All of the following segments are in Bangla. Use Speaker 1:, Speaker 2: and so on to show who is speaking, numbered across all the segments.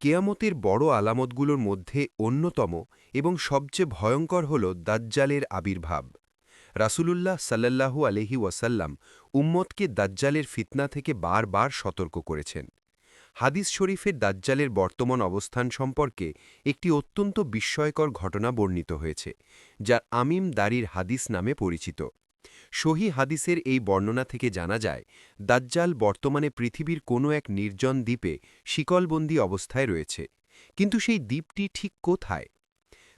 Speaker 1: কেয়ামতের বড় আলামতগুলোর মধ্যে অন্যতম এবং সবচেয়ে ভয়ঙ্কর হল দাজ্জালের আবির্ভাব। রাসূলুল্লাহ সাল্লাল্লাহু আলাইহি ওয়াসাল্লাম উম্মতকে দাজ্জালের ফিতনা থেকে বারবার সতর্ক করেছেন। হাদিস শরীফের দাজ্জালের বর্তমান অবস্থান সম্পর্কে একটি অত্যন্ত বিস্ময়কর ঘটনা বর্ণিত হয়েছে, যা আমিম দারির হাদিস নামে পরিচিত। সহিহ হাদিসের এই বর্ণনা থেকে জানা যায়, দাজ্জাল বর্তমানে পৃথিবীর কোনো এক নির্জন দ্বীপে শিকলবন্দী অবস্থায় রয়েছে। কিন্তু সেই দ্বীপটি ঠিক কোথায়?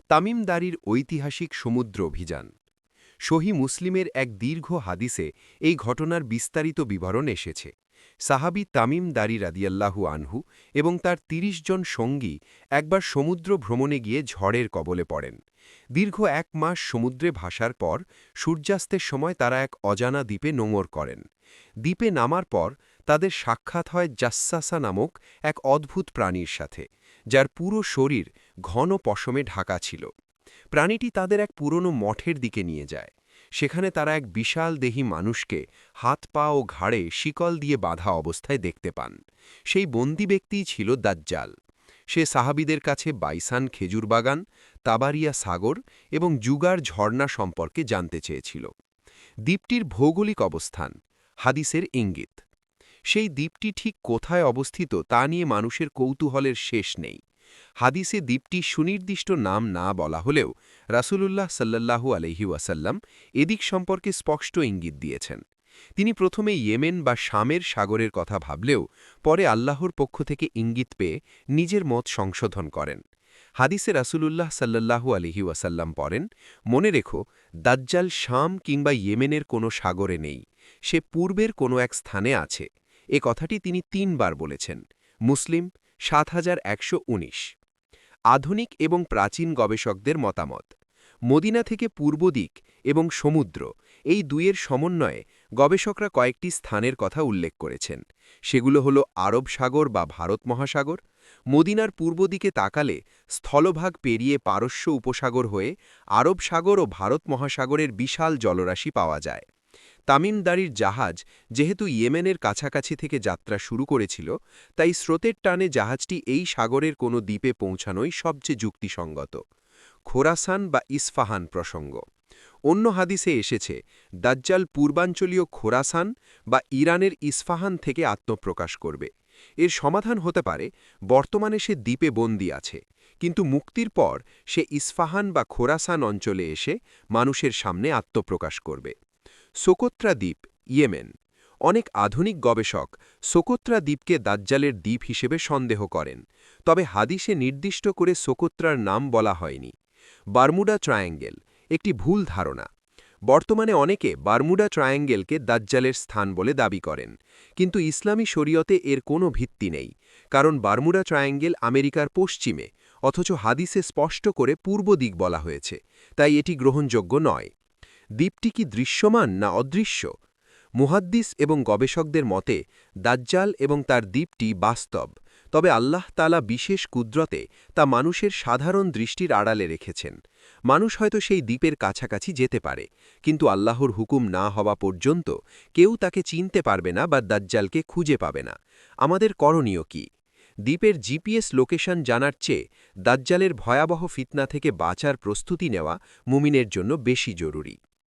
Speaker 1: তামিম দারির ঐতিহাসিক সমুদ্র অভিযান। সহিহ মুসলিমের এক দীর্ঘ হাদিসে এই ঘটনার বিস্তারিত বিবরণ এসেছে। সাহাবী তামিম দারি রাদিয়াল্লাহু আনহু এবং তার ৩০ জন সঙ্গী একবার সমুদ্র ভ্রমণে গিয়ে ঝড়ের কবলে পড়েন। দীর্ঘ ১ মাস সমুদ্রে ভাসার পর সূর্যাস্তের সময় তারা এক অজানা দ্বীপে নোঙর করেন। দ্বীপে নামার পর তাদের সাক্ষাৎ হয় জাসসাসা নামক এক অদ্ভুত প্রাণীর সাথে, যার পুরো শরীর ঘন পশমে ঢাকা ছিল। প্রাণীটি তাদের এক পুরনো মঠের দিকে নিয়ে যায়। সেখানে তারা এক বিশাল দেহী মানুষকে হাত পা ও ঘাড়ে শিকল দিয়ে বাঁধা অবস্থায় দেখতে পান। সেই বন্দী ব্যক্তিই ছিল দাজ্জাল। সে সাহাবীদের কাছে বাইসান খেজুর বাগান, তাবারিয়া সাগর এবং জুগার ঝর্ণা সম্পর্কে জানতে চেয়েছিল। দ্বীপটির ভৌগোলিক অবস্থান হাদিসের ইঙ্গিত। সেই দ্বীপটি ঠিক কোথায় অবস্থিত তা নিয়ে মানুষের কৌতূহলের শেষ নেই। হাদিসে দ্বীপটি সুনির্দিষ্ট নাম না বলা হলেও রাসূলুল্লাহ সাল্লাল্লাহু আলাইহি ওয়াসাল্লাম এদিক সম্পর্কে স্পষ্ট ইঙ্গিত দিয়েছেন। তিনি প্রথমে ইয়েমেন বা শামের সাগরের কথা ভাবলেও পরে আল্লাহর পক্ষ থেকে ইঙ্গিত পেয়ে নিজের মত সংশোধন করেন। হাদিসে রাসূলুল্লাহ সাল্লাল্লাহু আলাইহি ওয়াসাল্লাম পড়েন, মনে রেখো, দাজ্জাল শাম কিংবা ইয়েমেনের কোনো সাগরে নেই, সে পূর্বের কোনো এক স্থানে আছে। এ কথাটি তিনি ৩ বার বলেছেন। মুসলিম ৭১১৯। আধুনিক এবং প্রাচীন গবেষকদের মতামত। মদিনা থেকে পূর্ব দিক এবং সমুদ্র এই দুইয়ের সমন্বয়ে গবেষকরা কয়েকটি স্থানের কথা উল্লেখ করেছেন। সেগুলো হল আরব সাগর বা ভারত মহাসাগর। মদিনার পূর্ব দিকে তাকালে স্থলভাগ পেরিয়ে পারস্য উপসাগর হয়ে আরব সাগর ও ভারত মহাসাগরের বিশাল জলরাশি পাওয়া যায়। তামিম দারির জাহাজ যেহেতু ইয়েমেনের কাছাকাছি থেকে যাত্রা শুরু করেছিল, তাই স্রোতের টানে জাহাজটি এই সাগরের কোনো দ্বীপে পৌঁছানোই সবচেয়ে যুক্তিসঙ্গত। খোরাসান বা ইস্ফাহান প্রসঙ্গ। অন্য হাদিসে এসেছে, দাজ্জাল পূর্বাঞ্চলীয় খোরাসান বা ইরানের ইস্ফাহান থেকে আত্মপ্রকাশ করবে। এর সমাধান হতে পারে, বর্তমানে সে দ্বীপে বন্দী আছে, কিন্তু মুক্তির পর সে ইস্ফাহান বা খোরাসান অঞ্চলে এসে মানুষের সামনে আত্মপ্রকাশ করবে। সোকোত্রা দ্বীপ, ইয়েমেন। অনেক আধুনিক গবেষক সোকোত্রা দ্বীপকে দাজ্জালের দ্বীপ হিসেবে সন্দেহ করেন, তবে হাদিসে নির্দিষ্ট করে সোকোত্রার নাম বলা হয়নি। বারমুডা ট্রায়াঙ্গেল একটি ভুল ধারণা। বর্তমানে অনেকে বারমুডা ট্রায়াঙ্গেলকে দাজ্জালের স্থান বলে দাবি করেন, কিন্তু ইসলামী শরীয়তে এর কোনো ভিত্তি নেই, কারণ বারমুডা ট্রায়াঙ্গেল আমেরিকার পশ্চিমে, অথচ হাদিসে স্পষ্ট করে পূর্ব দিক বলা হয়েছে, তাই এটি গ্রহণযোগ্য নয়। দ্বীপটি কি দৃশ্যমান না অদৃশ্য? মুহাদ্দিস এবং গবেষকদের মতে দাজ্জাল এবং তার দ্বীপটি বাস্তব, তবে আল্লাহ তাআলা বিশেষ কুদরতে তা মানুষের সাধারণ দৃষ্টির আড়ালে রেখেছেন। মানুষ হয়তো সেই দ্বীপের কাছাকাছি যেতে পারে, কিন্তু আল্লাহর হুকুম না হওয়া পর্যন্ত কেউ তাকে চিনতে পারবে না বা দাজ্জালকে খুঁজে পাবে না। আমাদের করণীয় কি? দ্বীপের জিপিএস লোকেশন জানার চেয়ে দাজ্জালের ভয়াবহ ফিতনা থেকে বাঁচার প্রস্তুতি নেওয়া মুমিনের জন্য বেশি জরুরি।